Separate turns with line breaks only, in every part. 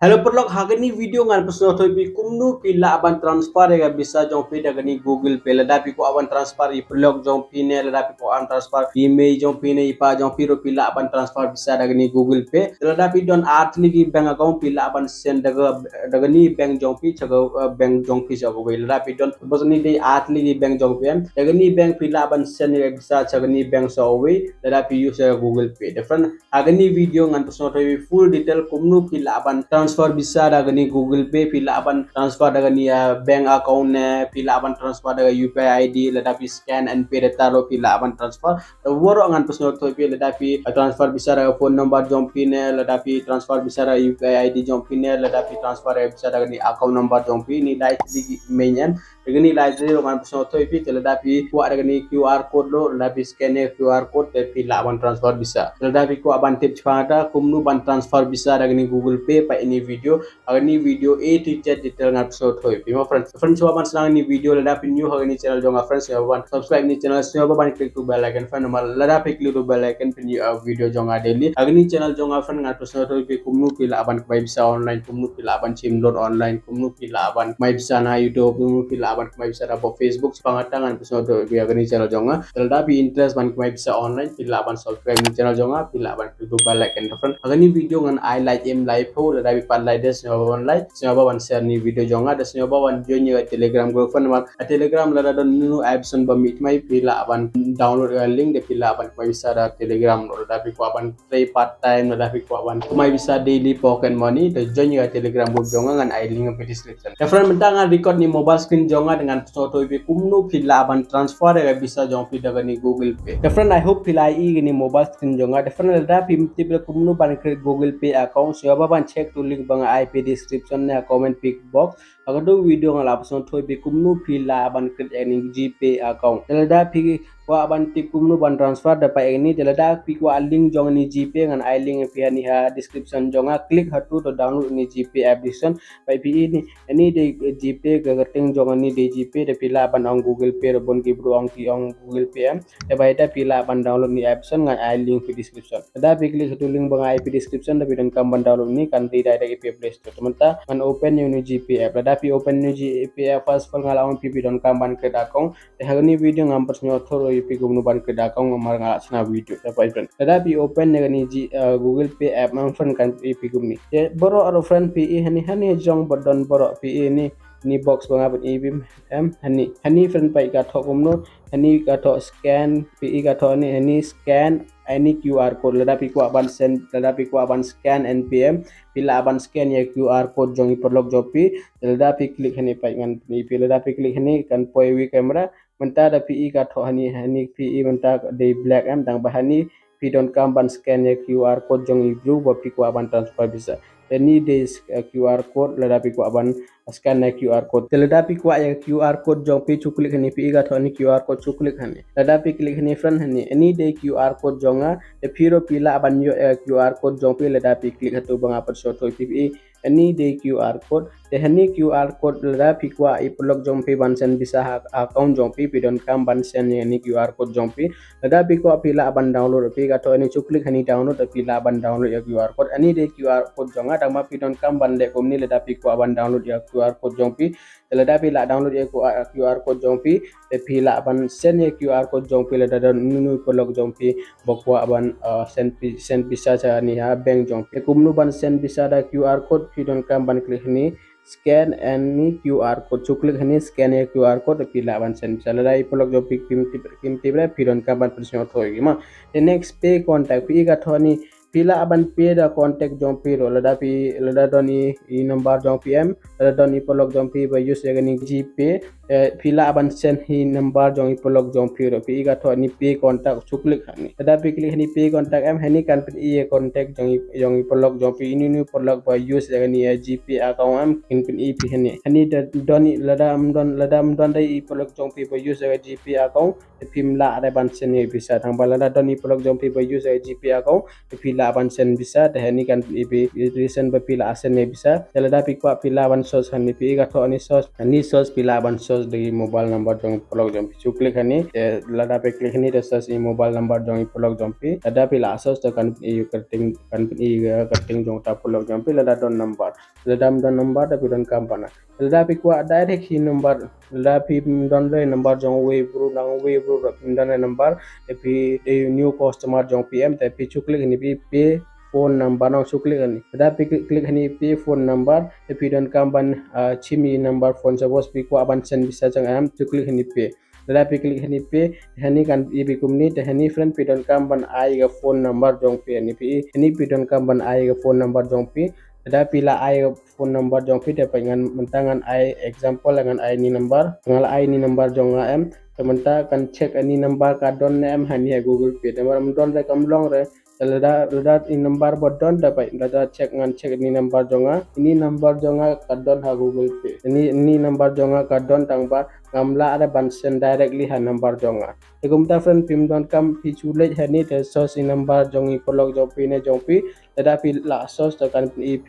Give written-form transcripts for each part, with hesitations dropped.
Hello perlok hagani video ngan pesno thoi pi kumnu pila aban transfer ga bisa jong pi daga ni Google Pay lada pi ko aban transfer I perlok jong pi ne lada pi ko aban transfer email jong pi ne ipa jong pi ro pila aban transfer bisa daga ni Google Pay lada pi don atli gi bank account pila aban send daga ni bank jong pi chago bank jong pi chago we lada pi don bos ni dei atli gi bank jong pi daga ni bank pila aban send ga bisa chago ni bank so we lada pi use Google Pay different hagani video ngan pesno thoi full detail kumnu pila aban transfer bisa daga ni Google Pay pila aban transfer daga ni bank account ne pila aban transfer daga UPI ID lada pi scan and pay data lo pila aban transfer woro ngan pesno thoi pi lada pi transfer bisa daga phone number jong pi ne lada pi transfer bisa daga UPI ID jong pi ne lada pi transfer bisa daga ni account number jong pi ni dai di menyen daga ni library lo ngan pesno thoi pi lada pi kuat daga ni QR code lo lada pi scan QR code te pila aban transfer bisa lada pi ko aban tip chada kumnu ban transfer bisa daga ni Google Pay pa ini video agar ni video A to Z detail ngat so thoi pi ma friends wa ban sang ni video lada pi new haga ni channel jonga friends ya ban subscribe ni channel so ban click to bell icon fan mal lada pi click to bell icon pi video jonga daily agar ni channel jonga friend ngat so thoi pi kumnu pila aban mai bisa online kumnu pila aban chimlon online kumnu pila aban mai bisa na YouTube kumnu pila aban mai bisa ra Facebook pangatangan so thoi pi agar ni channel jonga lada pi interest ban mai bisa online pila aban subscribe ni channel jonga pila aban click to bell icon friend agar ni video ngan I like em live ho lada pi pan like des nyoba wan like nyoba wan share ni video jonga des nyoba wan join ni telegram group fan wan telegram lada don nu option ba meet mai pila aban download link de pila aban mai bisa da telegram lo lada pi ko aban play part time lada pi ko aban mai bisa daily pocket money de join ni telegram group jonga ngan I link di description ya friend mentang record ni mobile screen jonga dengan soto pi kumnu pila aban transfer ga bisa jong pi daga ni Google Pay ya friend I hope pila I ni mobile screen jonga de friend lada pi tipe kumnu ban Google Pay account nyoba ban check to link bang IP description ne comment pic box agar do video ngal option thoi be kumnu pila ban krit any GPay account telada pi wa ban tip kumnu ban transfer da pa ini telada pi wa link jong ni GPay ngan I link pi ni ha description jonga click hatu to download ni GPay application pa pi ini de GPay gating jong ni de GPay de pila ban on Google Pay bon ki bro on ki on Google Pay de ba ita pila ban download ni application ngan I link pi description da pi click hatu link bang IP description da pi dan kam ban download ni kan ti direct pi Play Store teman man open new GPay app da pi open new GPay app first fal ngala on pi don kam ban ke dakong de hagni video ngam persnyo thoro pi gumnu ban ke dakong mar ngala sna video da pa friend da pi open ne ni Google Pay app man friend kan pi gumni de boro aro friend pi hani jong bodon boro pi ni box banga ban ibim hani friend pai ka thokumno hani ka tho scan pi ka tho ni scan any QR code lada pi ko aban send lada pi ko aban scan NPM pila aban scan ya QR code jongi perlok jopi lada pi klik hani pai ngan ni pi lada pi klik hani kan poi wi camera menta da pi ka tho hani pi menta de black am dang bahani pi don kam ban scan ya QR code jongi blue bo pi ko aban transfer bisa ni de QR code lada pi ko aban scan na QR code lada pi ko ya QR code jong pi chuklik hani pi ka tho ni QR code chuklik hani lada pi klik hani friend hani any de QR code jonga de piro pila aban yo QR code jong pi lada pi klik hatu bang apa shot pi any de QR code de hani QR code lada pi ko I plug jong pi ban sen bisa account jong pi don kam ban sen ni QR code jong pi lada pi ko pila aban download pi ka to ani chuklik hani download pila aban download ya QR code any de QR code jonga dama pi don kam ban le komni lada pi ko aban download ya QR code jong pi lada pi la download ya QR code jong pi pila aban sen ya QR code jong pi lada don nunu plug jong pi bokwa aban sen bisa cha ni ha bank jong pi kumnu ban sen bisa da QR code pi don kam ban klik ni scan any QR code chuklik hani scan ya QR code pila aban sen bisa lada I plug jong pi kim tibra pi don kam ban persyo thoi ma the next pay contact pi ga thoni pila aban pay da contact jong pi ro lada doni I number jong pm lada doni plug jong pi by use agani GPay pila aban send hi number jong plug jong pi ro pi ga tho ni pay contact chuklik hani lada pi klik hani pay contact am hani kan pi contact jong plug jong pi ini plug by use agani GPay account am in pin pi hani doni lada am don dai plug jong pi by use agani GPay account pimla ada ban send bisa thang balada doni plug jong pi by use GPay account pila pila aban sen bisa teh ni kan pi recent ba pila asen ne bisa telada pi kwa pila aban sos hani pi ka tho ni sos pila aban sos de mobile number jong polok jong pi klik hani lada pe klik hani de sos i mobile number jong polok jong pi lada pila sos to kan i cutting jong ta polok jong pi lada don number da pi don kampana lada pi kwa direct hi number lada pi don le number jong we bro don number pi new customer jong pm te pi klik hani pi pay phone number nang klik hani da pi klik hani pay phone number te pi don kamban chimi number phone suppose pi ko aban sen bisa jang am klik hani pay da pi klik hani pay hani kan i pi kumni te hani friend pi don kamban ai ga phone number jong pi hani pi don kamban ai ga phone number jong pi da pila ai phone number jong pi te pengan mentangan ai example dengan ai ni number ngal ai ni number jong am teman kan check ani number ka don em hani google pay te maram don re kam long re lada in number bodon dapat lada check ni number jonga ini number jonga kadon ha google pay ini number jonga kadon tangba ngamla ada bansen directly ha number jonga tegum ta friend pim don kam pi chule hani te sos in number jongi polok jopi ne jongpi lada pi la sos to kan ep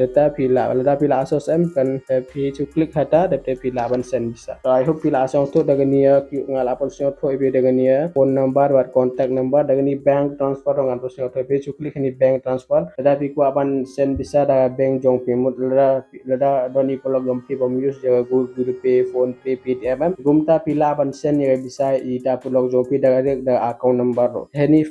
data pi lada pi la sos em kan pi chu click hata de pi la bansen bisa so I hope pi la song to daga nia ngal apon sio thoi be daga nia phone number war contact number daga ni bank transfer ngal sio thoi be chu click ni bank transfer lada pi ko aban sen bisa da bank jong pi mut lada doni polok jong pi bom use jaga google pay phone pay ptm gumta pi la ban sen ya bisa i ta polok jong pi da account number ro heni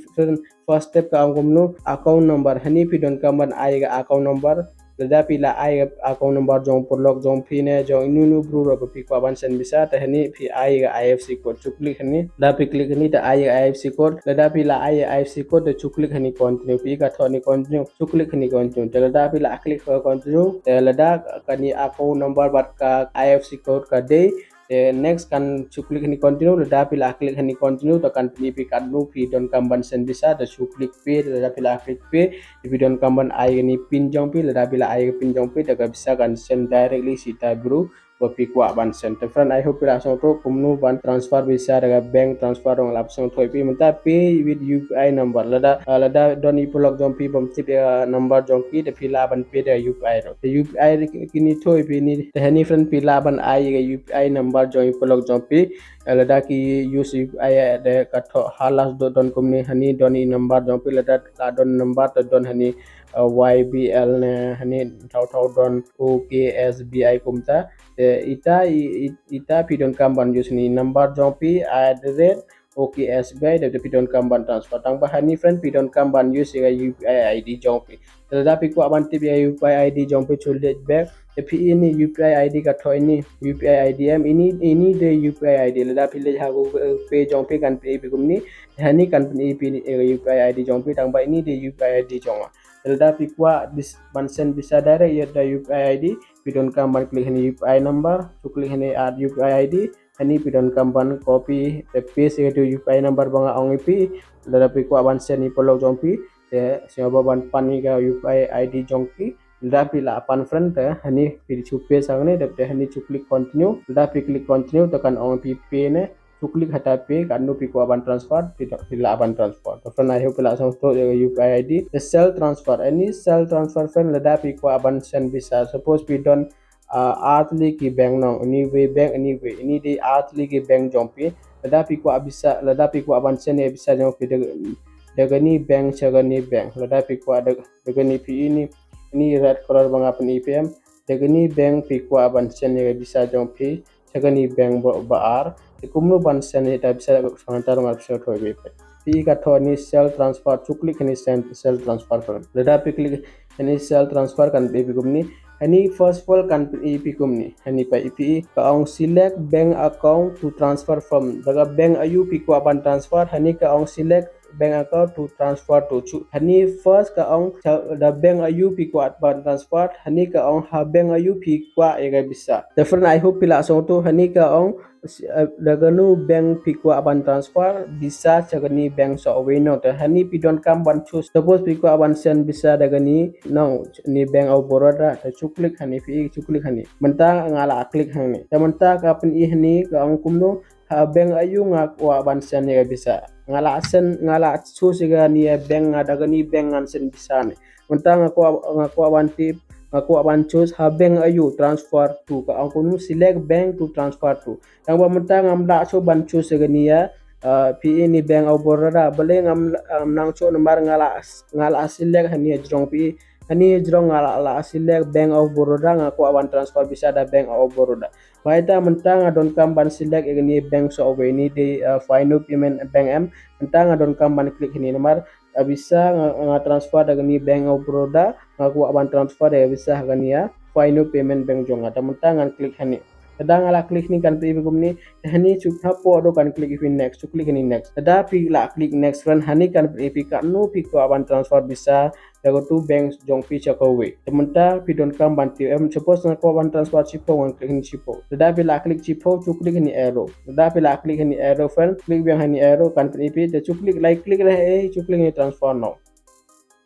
first step ka angumno account number hani pi don kaman ai ga account number lada pila ai account number jong polok jong pi ne jong nunu bru ro pi ko ban sen bisa ta hani pi ai ga ifc code chuklik hani da pi click hani ta ai ifc code lada pila ai ifc code de chuklik hani continue pi ka thoni continue chuklik hani continue lada pila click continue lada kani account number bat ka ifc code ka de next kan klik ni continue lada pila klik ni continue to kan pi kadnu pi don kamban sen bisa da klik pe lada pila klik pe pi don kamban ai ni pin jong pi lada pila ai pin jong pi da bisa kan send directly sita bro pi kwa ban sen te friend I hope pila so to kumnu ban transfer bisa daga bank transfer dong lap song thoi pi menta pay with upi number lada don i polok jong pi bom tip number jong pi de pila ban pe da upi ro de upi kini thoi pi ni te ni friend pila ban ai ga upi number jong polok jong pi lada ki use upi de ka tho halas do don kumni hani don i number jong pi lada la don number to don hani ybl ne hani thau don oksbi kumta ita pidon kamban use ni number jong pi @. OKSBI de pidon kamban transfer tang bahani friend pidon kamban use ga UPI ID jong pi tetapi ku aban tip ya UPI ID jong pi chulet back tapi ini UPI ID ka tho ini UPI ID ini de UPI ID lada pilih ha Google Pay jong pi kan pay bi kumni hani kan pi UPI ID jong pi tang ba ini de UPI ID jong lada pi kwa bis bansen bisa direct ya da UPI ID pidon kamban klik hani UPI number klik hani add UPI ID hani pidon kamban copy the paste itu UPI number banga ong ipi lada pi ko aban sen ni polok jongpi te siapa ban pani ga UPI ID jongpi lada pi la pan friend te hani pi chupe sangne de hani klik continue lada pi klik continue tekan ong pi pay ne klik hata pay kan no pi ko aban transfer tidak la aban transfer to friend I hope la sang to UPI ID the cell transfer any cell transfer friend lada pi ko aban sen bisa suppose pi don earthly ki bank nang anyway bank anyway ini di earthly ki bank jompi lada pi ko abisa lada pi ko aban sen bisa jompi daga ni bank chaga ni bank lada pi ko daga ni pi ini red color bang apa ni pm daga ni bank pi ko aban sen bisa jompi chaga ni bank baar kumno ban sen eta bisa santar ngal bisa thoi be pi ka thoni cell transfer chuklik ni cell transfer kan lada pi klik ini cell transfer kan be gumni hani first of all kan ep kumni hani pa ep ka ong select bank account to transfer from daga bank ayu pi ko aban transfer hani ka ong select bank account to transfer to hani first ka ong the bank ayu pi ko aban transfer hani ka ong ha bank ayu pi ko ega bisa different I hope pila so to hani ka ong daga nu bank pi ko aban transfer bisa chagani bank so we no te hani pi don kam ban choose suppose pi ko aban sen bisa daga ni no ni bank of Baroda ta chuklik hani pi chuklik hani menta ngala klik hani ta menta ka pin i hani ka ong kumno bank ayu ngak wa ban sen ya bisa ngala su siga ni bank daga ni bank an sen bisa ne mentang aku ban tip aku ban choose bank ayu transfer to ka aku nu select bank to transfer to yang ba mentang am la so ban choose siga ni ya pi ini bank au borada bale nang cho nomor ngala select hani jrong pi hani jrong ngala select bank of Baroda ngaku awan transfer bisa ada bank of Baroda Baita mentang adon kam ban select ini bank so ini di final payment bank M mentang adon kam ban klik ini nomor bisa transfer dengan ni bank of Baroda ngaku awan transfer ya bisa gani ya final payment bank jong ada mentang klik ini kadang ala klik ni kan pi ni hani cuk thapo do kan klik next klik ini next ada pi la klik next friend hani kan pi kan no pi ko awan transfer bisa dago tu bank jong pi chakawe tementa pi don kam banti suppose na ko ban transfer chipo wan klik ni chipo da pi la klik chipo chu klik ni arrow da pi la klik ni arrow fan klik biang ni arrow kan pi te chu klik like klik re chu klik ni transfer now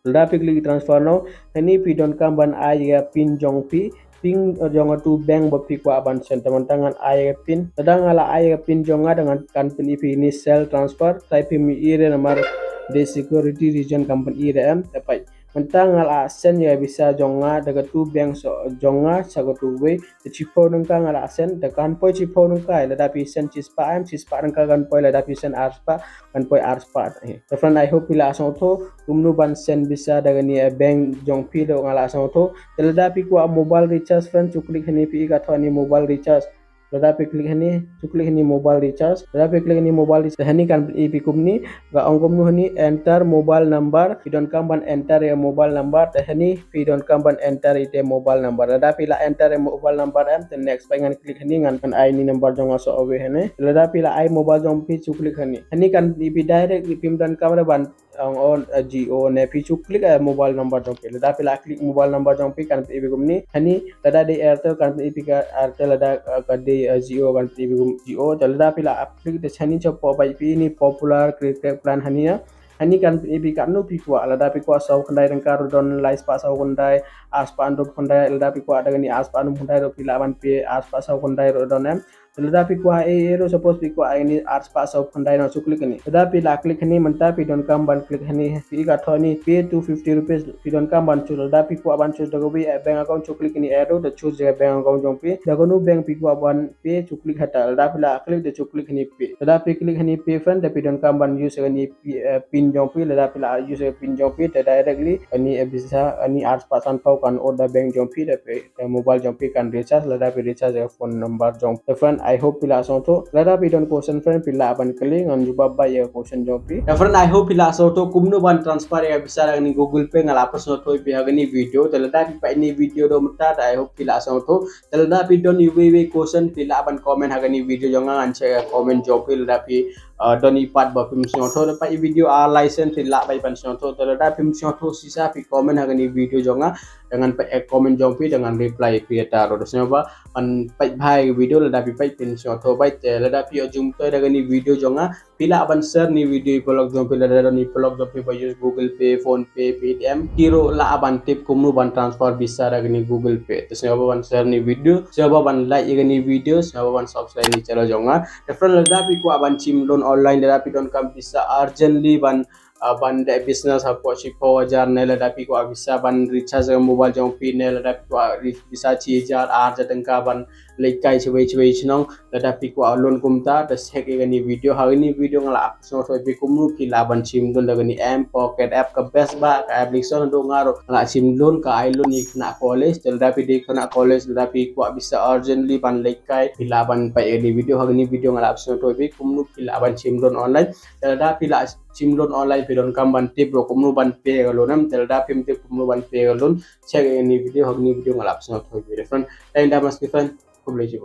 da pi klik transfer now ni pi don kam ban ai pin jong pi ping jong tu bank bo pi ko ban sen teman-teman ai pin sedang ala ai pin jonga dengan kan pi ini sell transfer type mi ire nomor de security region company ire am tepai mentang ala sen ya bisa jonga daga tu bank so jonga sago tu we chipo nung kang ala sen da kan poi chipo nung kai la dapi sen chispa nung kan poi la dapi sen arspa kan poi arspa so friend I hope ila asong to kumnu ban sen bisa daga ni bank jong pi do ngala asong to la dapi ko mobile recharge friend chuklik ni pi ka thani mobile recharge lada pe klik hani mobile recharge lada pe klik hani mobile recharge hani kan ipi kumni ga ongkom nu hani enter mobile number pidon kamban enter ya mobile number hani pidon kamban enter ite mobile number lada pe la enter ya mobile number am then next pengen klik hani ngan kan ai ni number jong aso awe hene lada pe la ai mobile jong pi chuklik hani kan ipi direct ipim dan kamera ban on GO ne pi chuklik mobile number jong pe lada pe la klik mobile number jong pi kan ipi kumni hani lada de airtel kan ipi ka airtel lada ka de Geo kan Geo jalda pila aplik de chani chopo bai pi ni popular cricket plan hania hani kan ibi kan no pi kwa lada pi kwa sau khandai rang kar don lais pa sau khandai as pa ando khandai lada pi kwa daga ni as pa ando khandai ro pila ban pi as pa sau khandai ro don em lada pi kwa ero suppose pi kwa ini as pa sau khandai no chuklik ni lada pi la klik ni manta pi don kam ban klik hani pi ka thoni pay 250 rupees pi don kam ban chu lada pi kwa ban chu daga bi bank account chuklik ni arrow the choose bank account jong pi daga nu bank pi kwa ban pay chuklik hata lada pi la klik de chuklik ni pay lada pi klik hani pay friend de pi don kam ban use ni pin jong pi lada pi la use pin jong pi directly ani bisa ani 8% pau kan order bank jong pi de mobile jong pi kan recharge lada pi recharge phone number jong friend I hope pila so to lada pi don question friend pila ban kling an juba ba ya question jong pi friend I hope pila so to kumno ban transfer ya bisa ni Google Pay ngala person to pi hagani video lada pi pa ini video do mata I hope pila so to lada pi don we question pila ban comment hagani video jong an share comment jong pi lada pi don ipat ba pim sio to pa video a license pila bai pan sio to lada pim sio to sisa pi comment hagani video jong dengan pa comment jong pi dengan reply pi ta ro sio ba an pa bhai video lada pi pa pin sio to bai lada pi jum to hagani video jong pila ban share ni video blog jong pi lada ni blog jong pi ba use Google Pay phone pay Paytm kiro la ban tip kumnu ban transfer bisa hagani Google Pay to sio ba ban share ni video sio ba ban like hagani video sio ba ban subscribe ni channel jong different lada pi ko ban chim don online lada pi don kam bisa urgently ban de business ha ko chi po jar ne lada pi ko bisa ban recharge mobile jong pi ne lada pi ko bisa chi jar ar jatengka ban lekai chwei chnong lada pi ko lon kumta the sek ni video ha ni video ngala so so pi kumnu ki laban chim don daga ni m pocket app ka best ba ka application do ngaro ngala chim lon ka ai lon ni na college lada pi de kana college lada pi ko bisa urgently ban lekai pi laban pa ni video ha ni video ngala so to pi kumnu ki laban chim don online lada pi la chim lon online pi don kam ban tip ro kumnu ban pe galonam lada pim tip kumnu ban pe galon check ni video ha ni video ngala so to pi different and da mas different publish